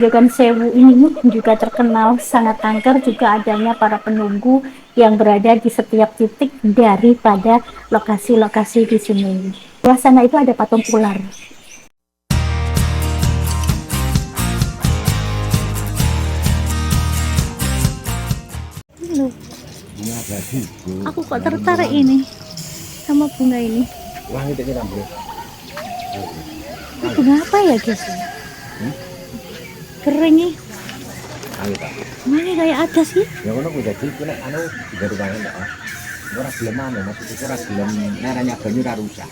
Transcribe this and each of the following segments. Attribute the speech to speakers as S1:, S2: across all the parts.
S1: Grojogan Sewu ini juga terkenal sangat angker, juga adanya para penunggu yang berada di setiap titik daripada lokasi-lokasi di sini. Di sana itu ada patung ular. Loh, aku kok tertarik ini sama bunga ini. Bunga apa ya guys? Keren nih. Mana kayak ada sih?
S2: Ya ngono kuwi dadi ku nek anu digawe banget ndak. Ora gelem anu, maksudku ora gelem naranya banyu ora rusak.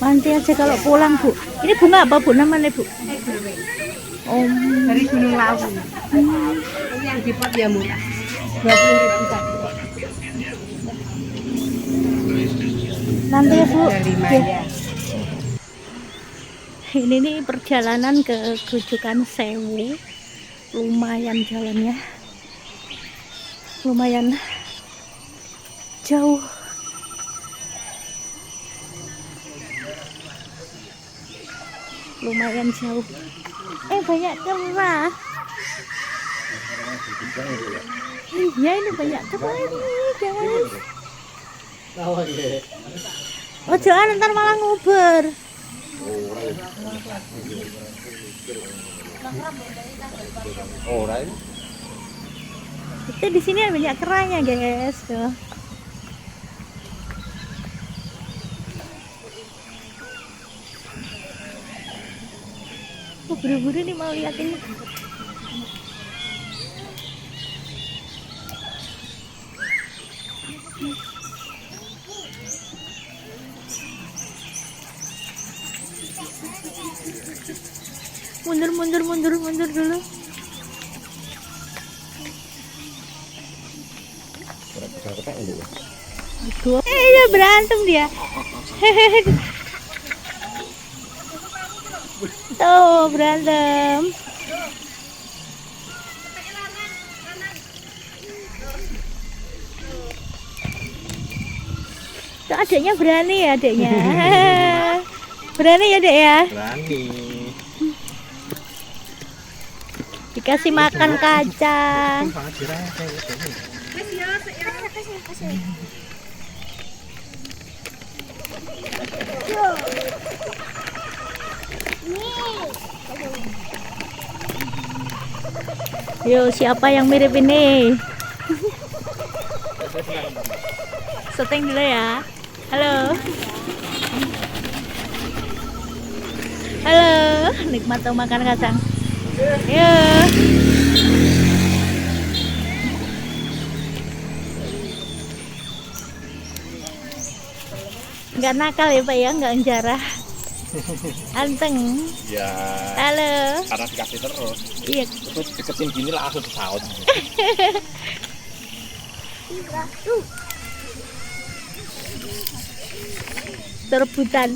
S1: Nanti aja kalau pulang, Bu. Ini bunga apa, Bu, namanya, Bu? Oh,
S3: Dari Gunung Lawu. Yang di pot ya murah. 20.000 satu.
S1: Nanti ya, Bu.
S3: Dari Maya.
S1: Ini nih perjalanan ke Grojogan Sewu. Lumayan jalannya. Lumayan jauh. Lumayan jauh. Banyak kera. Iya, ini banyak kera nih, guys. Oh, jangan ntar malah nguber.
S2: Ora.
S1: Itu di sini ada banyak keranya, guys. Tuh. Oh, buru-buru nih mau lihat ini. Mundur dulu. Ya berantem dia. Tuh berantem. Tuh adiknya berani ya, adiknya. Berani ya, Dek ya?
S2: Berani.
S1: Dikasih makan kacang. Yo, siapa yang mirip ini? Syuting dulu ya. Halo. Halo, nikmat tuh makan kacang. Yo. Nggak nakal ya, Pak ya, nggak jarah. Anteng.
S2: Ya.
S1: Halo.
S2: Karena dikasih terus.
S1: Iya.
S2: Terus deketin gini langsung disaut. Rebutan.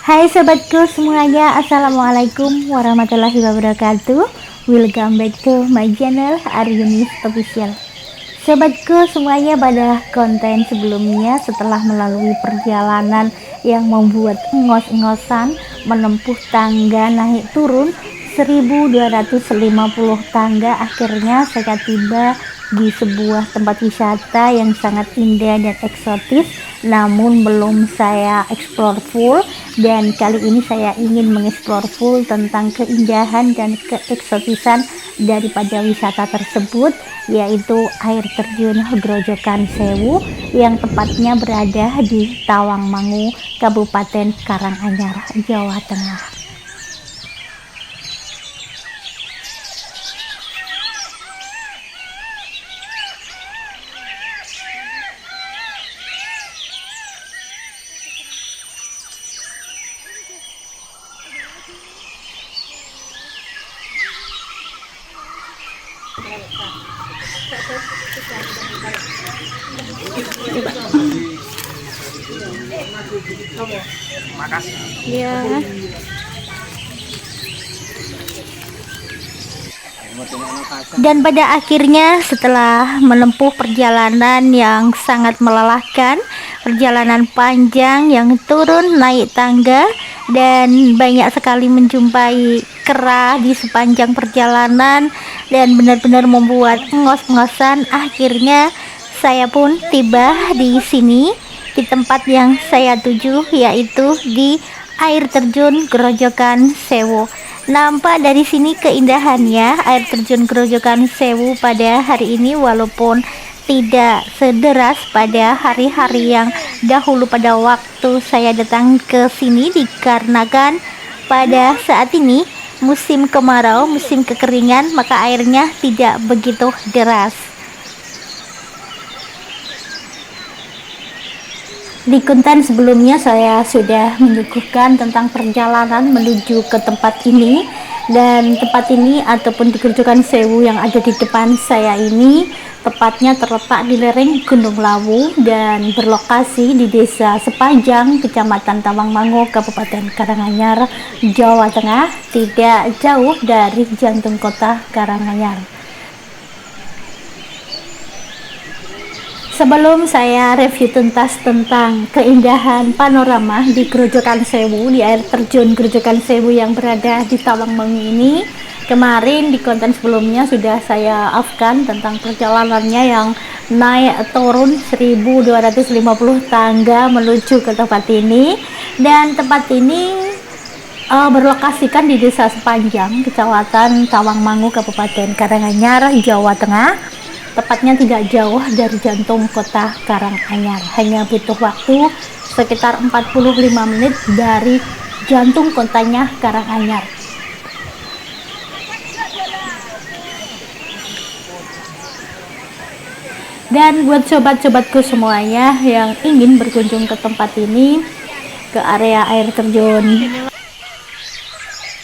S2: Hai sobatku semuanya, assalamualaikum warahmatullahi wabarakatuh. Welcome back to my channel Aryunis Official. Sobatku semuanya, pada konten sebelumnya setelah melalui perjalanan yang membuat ngos-ngosan menempuh tangga naik turun 1250 tangga, akhirnya saya tiba di sebuah tempat wisata yang sangat indah dan eksotis, namun belum saya explore full. Dan kali ini saya ingin mengeksplor full tentang keindahan dan keeksotisan daripada wisata tersebut, yaitu air terjun Grojogan Sewu yang tepatnya berada di Tawangmangu, Kabupaten Karanganyar, Jawa Tengah. Makasih.
S1: Ya.
S2: Dan pada akhirnya setelah menempuh perjalanan yang sangat melelahkan, perjalanan panjang yang turun naik tangga dan banyak sekali menjumpai kera di sepanjang perjalanan dan benar-benar membuat ngos-ngosan, akhirnya saya pun tiba di sini di tempat yang saya tuju, yaitu di air terjun Grojogan Sewu. Nampak dari sini keindahannya air terjun Grojogan Sewu pada hari ini, walaupun tidak sederas pada hari-hari yang dahulu pada waktu saya datang ke sini, dikarenakan pada saat ini musim kemarau, musim kekeringan, maka airnya tidak begitu deras.
S1: Di konten sebelumnya saya sudah menyuguhkan tentang perjalanan menuju ke tempat ini, dan tempat ini ataupun di Grojogan Sewu yang ada di depan saya ini tepatnya terletak di lereng Gunung Lawu dan berlokasi di Desa Sepanjang, Kecamatan Tawangmangu, Kabupaten Karanganyar, Jawa Tengah, tidak jauh dari jantung kota Karanganyar. Sebelum saya review tuntas tentang keindahan panorama di Grojogan Sewu, di air terjun Grojogan Sewu yang berada di Tawangmangu ini, kemarin di konten sebelumnya sudah saya upkan tentang perjalanannya yang naik turun 1250 tangga menuju ke tempat ini. Dan tempat ini berlokasikan di Desa Sepanjang, Kecamatan Tawangmangu, Kabupaten Karanganyar, Jawa Tengah. Tepatnya tidak jauh dari jantung kota Karanganyar, hanya butuh waktu sekitar 45 menit dari jantung kotanya Karanganyar. Dan buat sobat-sobatku semuanya yang ingin berkunjung ke tempat ini, ke area air terjun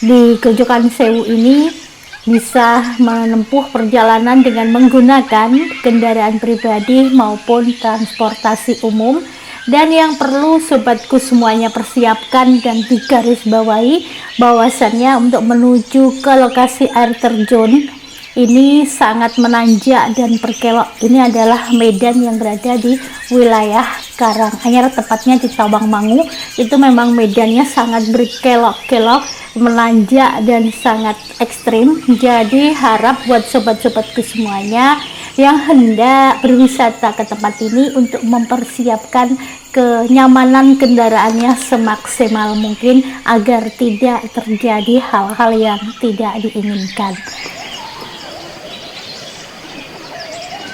S1: di Grojogan Sewu ini, bisa menempuh perjalanan dengan menggunakan kendaraan pribadi maupun transportasi umum. Dan yang perlu sobatku semuanya persiapkan dan digarisbawahi bahwasannya untuk menuju ke lokasi air terjun ini sangat menanjak dan berkelok. Ini adalah medan yang berada di wilayah Karanganyar, tepatnya di Tawangmangu. Itu memang medannya sangat berkelok-kelok, menanjak dan sangat ekstrim. Jadi harap buat sobat-sobatku semuanya yang hendak berwisata ke tempat ini untuk mempersiapkan kenyamanan kendaraannya semaksimal mungkin agar tidak terjadi hal-hal yang tidak diinginkan.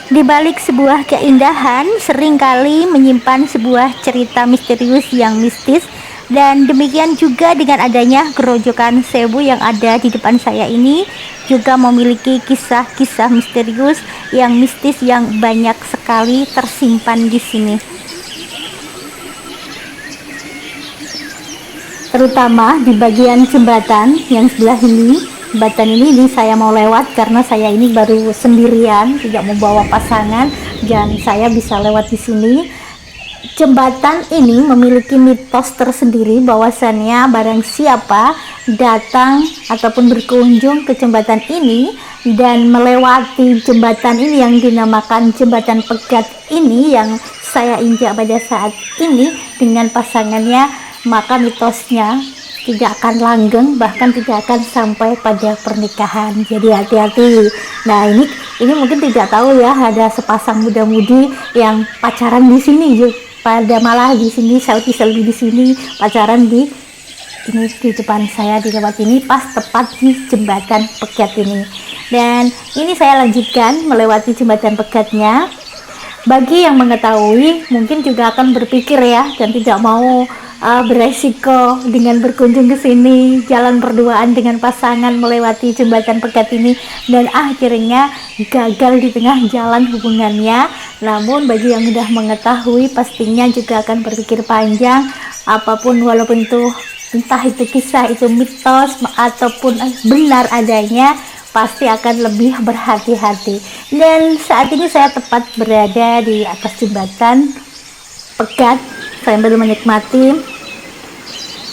S2: Di balik sebuah keindahan seringkali menyimpan sebuah cerita misterius yang mistis, dan demikian juga dengan adanya Grojogan Sewu yang ada di depan saya ini juga memiliki kisah-kisah misterius yang mistis yang banyak sekali tersimpan di sini.
S1: Terutama di bagian jembatan yang sebelah ini. Jembatan ini saya mau lewat karena saya ini baru sendirian, tidak membawa pasangan, dan saya bisa lewat di sini. Jembatan ini memiliki mitos tersendiri bahwasannya barang siapa datang ataupun berkunjung ke jembatan ini dan melewati jembatan ini yang dinamakan Jembatan Pegat ini yang saya injak pada saat ini dengan pasangannya, maka mitosnya tidak akan langgeng, bahkan tidak akan sampai pada pernikahan. Jadi hati-hati. Nah, ini mungkin tidak tahu ya, ada sepasang muda-mudi yang pacaran di sini, pada malah di sini selfie di sini pacaran di depan saya di tempat ini, pas tepat di Jembatan Pegat ini. Dan ini saya lanjutkan melewati Jembatan Pegatnya. Bagi yang mengetahui mungkin juga akan berpikir ya, dan tidak mau beresiko dengan berkunjung ke sini, jalan berduaan dengan pasangan melewati Jembatan Pegat ini, dan akhirnya gagal di tengah jalan hubungannya. Namun bagi yang sudah mengetahui pastinya juga akan berpikir panjang, apapun walaupun itu entah itu kisah, itu mitos ataupun benar adanya, pasti akan lebih berhati-hati. Dan saat ini saya tepat berada di atas Jembatan Pegat sambil menikmati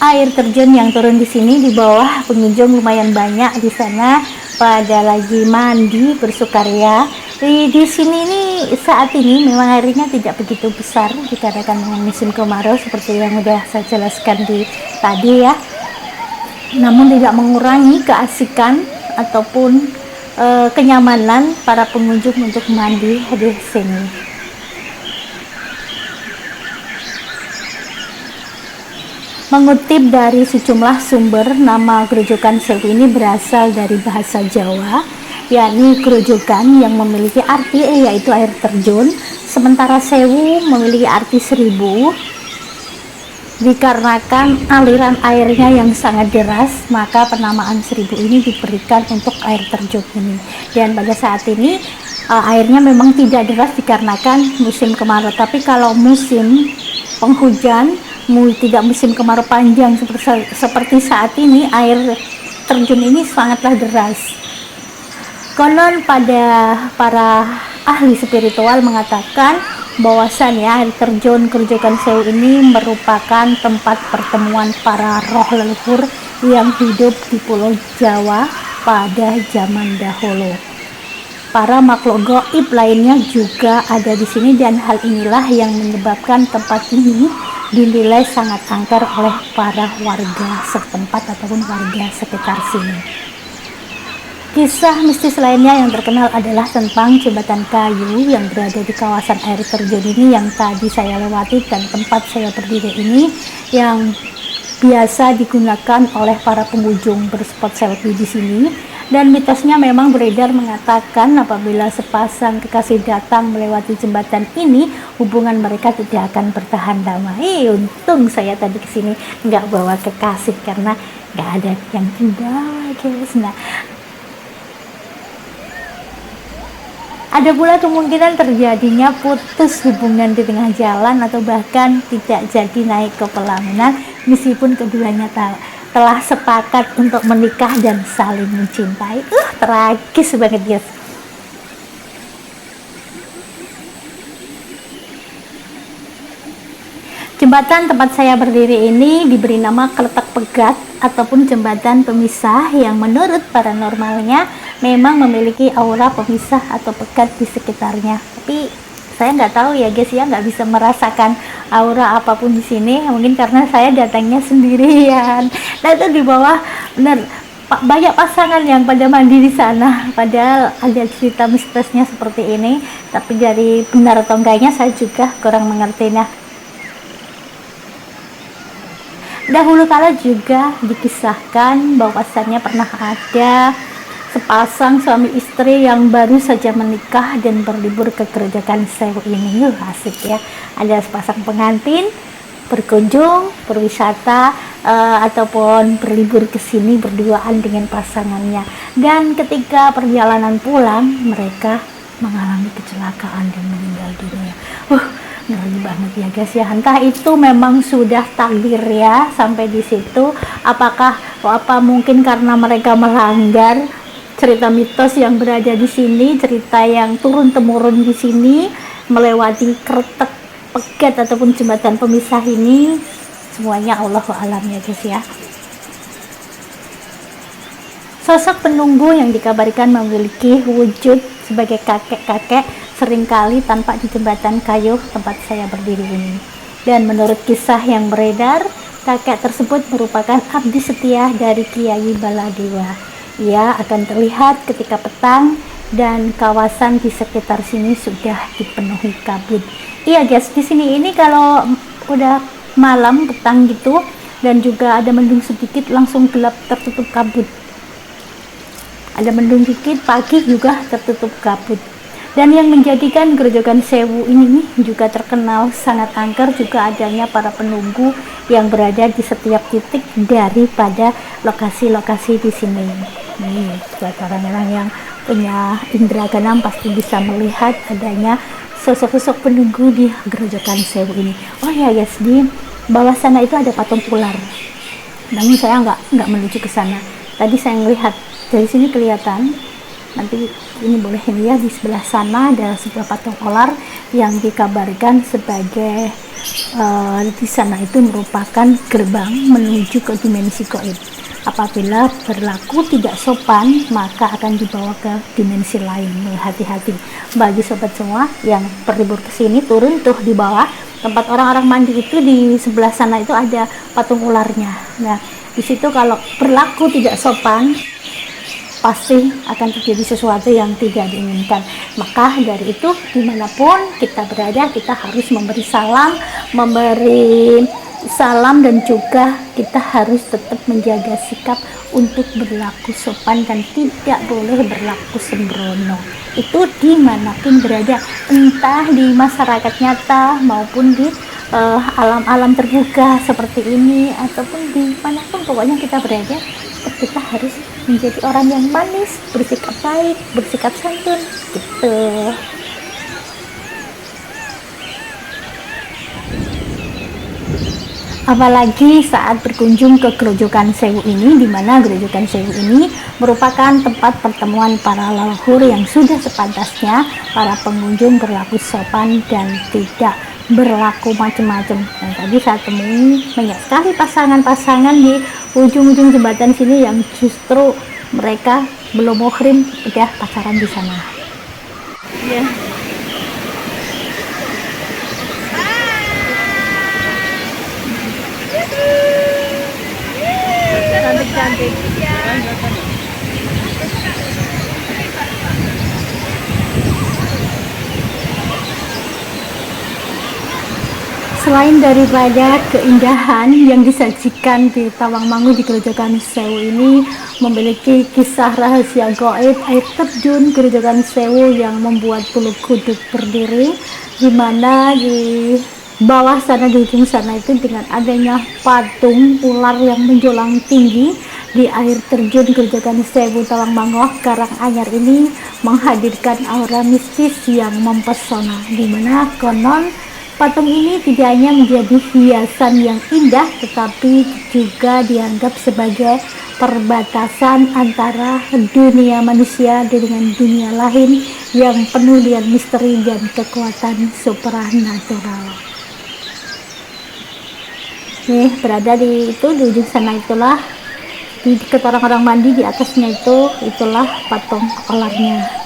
S1: air terjun yang turun di sini. Di bawah pengunjung lumayan banyak di sana, pada lagi mandi bersukaria. Di sini ini saat ini memang airnya tidak begitu besar dikarenakan dengan musim kemarau seperti yang sudah saya jelaskan tadi ya. Namun tidak mengurangi keasikan ataupun kenyamanan para pengunjung untuk mandi di sini. Mengutip dari sejumlah sumber, nama Grojogan Sewu ini berasal dari bahasa Jawa, yakni grojogan yang memiliki arti yaitu air terjun, sementara sewu memiliki arti 1000, dikarenakan aliran airnya yang sangat deras, maka penamaan 1000 ini diberikan untuk air terjun ini. Dan pada saat ini airnya memang tidak deras dikarenakan musim kemarau, tapi kalau musim penghujan, tidak musim kemarau panjang seperti saat ini, air terjun ini sangatlah deras. Konon pada para ahli spiritual mengatakan bahwasannya air terjun Grojogan Sewu ini merupakan tempat pertemuan para roh leluhur yang hidup di Pulau Jawa pada zaman dahulu. Para makhluk gaib lainnya juga ada di sini, dan hal inilah yang menyebabkan tempat ini dinilai sangat angker oleh para warga setempat ataupun warga sekitar sini. Kisah mistis lainnya yang terkenal adalah tentang jembatan kayu yang berada di kawasan air terjun ini yang tadi saya lewati, dan tempat saya berdiri ini yang biasa digunakan oleh para pengunjung berspot selfie di sini. Dan mitosnya memang beredar mengatakan apabila sepasang kekasih datang melewati jembatan ini, hubungan mereka tidak akan bertahan lama. Untung saya tadi kesini nggak bawa kekasih karena nggak ada yang dibawa, guys. Nah, ada pula kemungkinan terjadinya putus hubungan di tengah jalan atau bahkan tidak jadi naik ke pelaminan meskipun keduanya telah sepakat untuk menikah dan saling mencintai. Tragis banget, guys. Jembatan tempat saya berdiri ini diberi nama Kletek Pegat ataupun jembatan pemisah yang menurut paranormalnya memang memiliki aura pemisah atau pegat di sekitarnya. Tapi saya nggak tahu ya, guys ya, nggak bisa merasakan aura apapun di sini, mungkin karena saya datangnya sendirian. Nah, itu di bawah benar banyak pasangan yang pada mandi di sana, padahal ada cerita mistisnya seperti ini, tapi dari benar atau enggaknya saya juga kurang mengerti. Nah, dahulu kala juga dikisahkan bahwasannya pernah ada sepasang suami istri yang baru saja menikah dan berlibur ke Grojogan Sewu ini. Asik ya, ada sepasang pengantin berkunjung, berwisata ataupun berlibur ke sini berduaan dengan pasangannya, dan ketika perjalanan pulang mereka mengalami kecelakaan dan meninggal dunia. Ngeri banget ya, guys ya. Entah itu memang sudah takdir ya sampai di situ, apakah mungkin karena mereka melanggar cerita mitos yang berada di sini, cerita yang turun temurun di sini, melewati Kletek Pegat ataupun jembatan pemisah ini. Semuanya Allahu a'lam ya, guys ya. Sosok penunggu yang dikabarkan memiliki wujud sebagai kakek-kakek seringkali tampak di jembatan kayu tempat saya berdiri ini. Dan menurut kisah yang beredar, kakek tersebut merupakan abdi setia dari Kiai Baladewa. Ia akan terlihat ketika petang dan kawasan di sekitar sini sudah dipenuhi kabut. Iya, guys, di sini ini kalau udah malam petang gitu dan juga ada mendung sedikit langsung gelap tertutup kabut. Ada mendung dikit, pagi juga tertutup kabut. Dan yang menjadikan Grojogan Sewu ini juga terkenal sangat angker juga adanya para penunggu yang berada di setiap titik daripada lokasi-lokasi di sini. Nih, buat orang-orang yang punya indera keenam pasti bisa melihat adanya sosok-sosok penunggu di Grojogan Sewu ini. Oh ya, guys, di bawah sana itu ada patung ular. Namun saya nggak menuju ke sana. Tadi saya melihat dari sini kelihatan. Nanti ini boleh lihat di sebelah sana ada sebuah patung ular yang dikabarkan sebagai di sana itu merupakan gerbang menuju ke dimensi gaib. Apabila berlaku tidak sopan, maka akan dibawa ke dimensi lain. Hati-hati bagi sobat semua yang berlibur ke sini, turun tuh di bawah tempat orang-orang mandi itu, di sebelah sana itu ada patung ularnya. Nah, di situ kalau berlaku tidak sopan, pasti akan terjadi sesuatu yang tidak diinginkan. Maka dari itu, dimanapun kita berada, kita harus memberi salam dan juga kita harus tetap menjaga sikap untuk berlaku sopan dan tidak boleh berlaku sembrono. Itu dimanapun berada, entah di masyarakat nyata maupun di alam-alam terbuka seperti ini, ataupun di manapun pokoknya kita berada, kita harus menjadi orang yang manis, bersikap baik, bersikap santun gitu. Apalagi saat berkunjung ke Grojogan Sewu ini, di mana Grojogan Sewu ini merupakan tempat pertemuan para leluhur yang sudah sepantasnya para pengunjung berlaku sopan dan tidak berlaku macam-macam. Dan tadi saya temui banyak sekali pasangan-pasangan di ujung-ujung jembatan sini yang justru mereka belum muhrim udah pacaran di sana. Ya. Cantik-cantik. Selain daripada keindahan yang disajikan di Tawangmangu di Grojogan Sewu ini memiliki kisah rahasia gaib air terjun Grojogan Sewu yang membuat bulu kuduk berdiri, di mana di bawah sana, di ujung sana itu dengan adanya patung ular yang menjulang tinggi di air terjun Grojogan Sewu Tawangmangu Karanganyar ini menghadirkan aura mistis yang mempesona, di mana konon patung ini tidak hanya menjadi hiasan yang indah, tetapi juga dianggap sebagai perbatasan antara dunia manusia dengan dunia lain yang penuh dengan misteri dan kekuatan supranatural. Nih, berada di ujung sana itulah, di dekat orang-orang mandi, di atasnya itulah patung ularnya.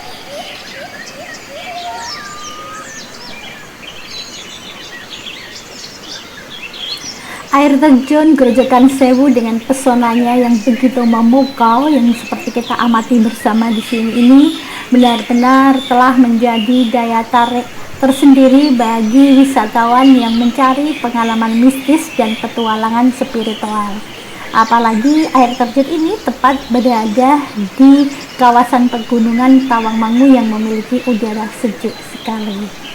S1: Air terjun Grojogan Sewu dengan pesonanya yang begitu memukau yang seperti kita amati bersama di sini ini benar-benar telah menjadi daya tarik tersendiri bagi wisatawan yang mencari pengalaman mistis dan petualangan spiritual. Apalagi air terjun ini tepat berada di kawasan pegunungan Tawangmangu yang memiliki udara sejuk sekali.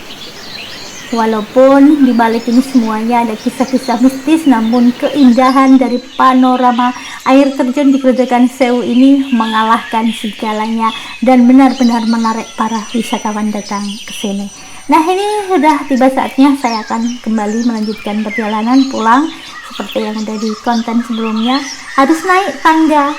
S1: Walaupun di balik ini semuanya ada kisah-kisah mistis, namun keindahan dari panorama air terjun di Grojogan Sewu ini mengalahkan segalanya dan benar-benar menarik para wisatawan datang ke sini. Nah, ini sudah tiba saatnya saya akan kembali melanjutkan perjalanan pulang seperti yang ada di konten sebelumnya. Harus naik tangga.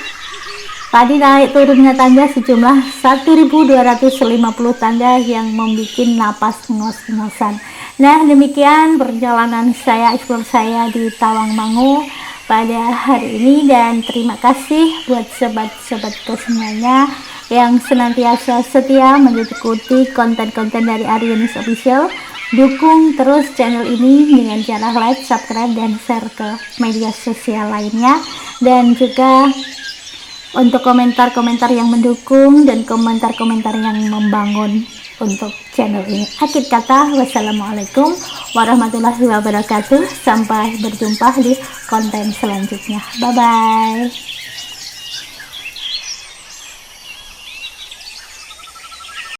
S1: Tadi naik turunnya tangga sejumlah 1.250 tangga yang membuat napas ngos-ngosan. Nah, demikian perjalanan saya, explore saya di Tawangmangu pada hari ini, dan terima kasih buat sobat-sobatku semuanya yang senantiasa setia mengikuti konten-konten dari Aryunis Official. Dukung terus channel ini dengan cara like, subscribe, dan share ke media sosial lainnya, dan juga untuk komentar-komentar yang mendukung dan komentar-komentar yang membangun untuk channel ini. Akhir kata, wassalamualaikum warahmatullahi wabarakatuh. Sampai berjumpa di konten selanjutnya. Bye bye.